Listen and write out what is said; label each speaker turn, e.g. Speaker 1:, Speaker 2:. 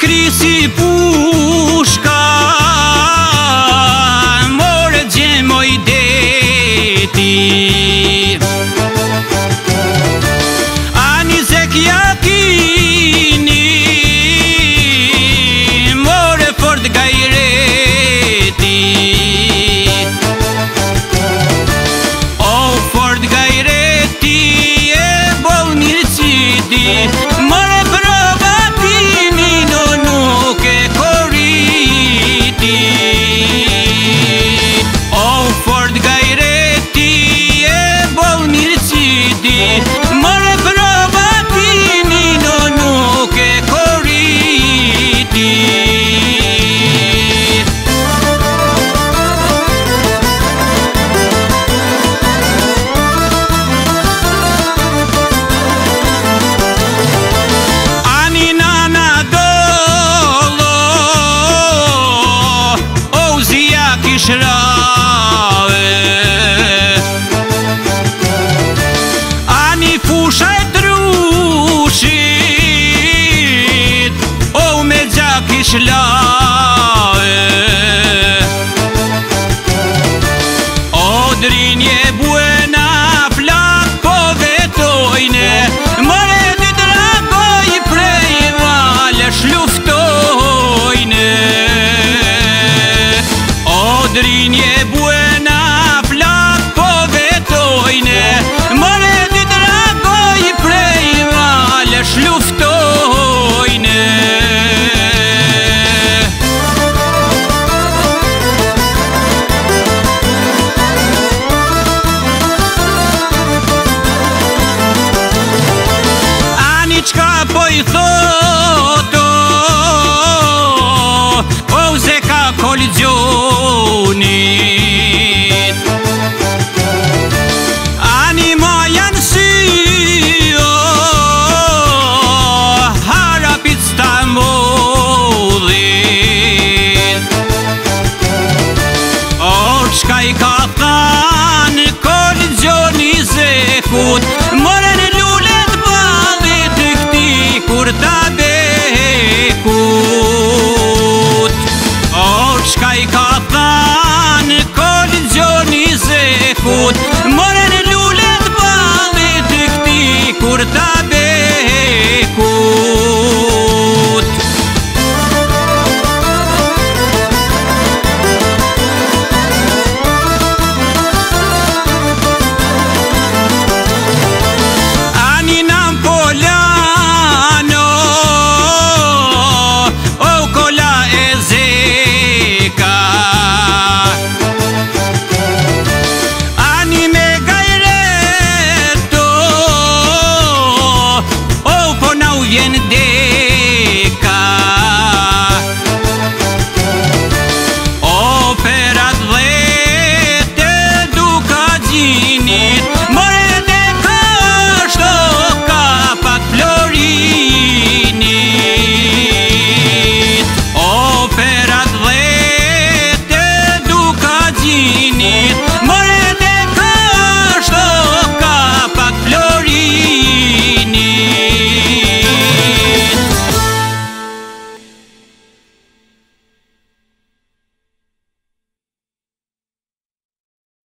Speaker 1: ngri si pushka, more gjemoj deti. Ani zek jakini, more fort gajreti. O fort gajreti e bol mirësiti, more provatimi no nuk e koriti. O fort gajreti e bol mirësiti, more provatimi no nuk e koriti. Ani fusha e trushit, o me gjak ishlave. O drinje buena flak po vetojne, more di dragoj prej valesh luftojne. O drinje buena flak po vetojne, more di dragoj prej valesh luftojne. Ani qka po i thoto, o zeka kolizionit. Ani ma janë sio, harapit Stambollit. O qka i ka thanë kolizioni zekut,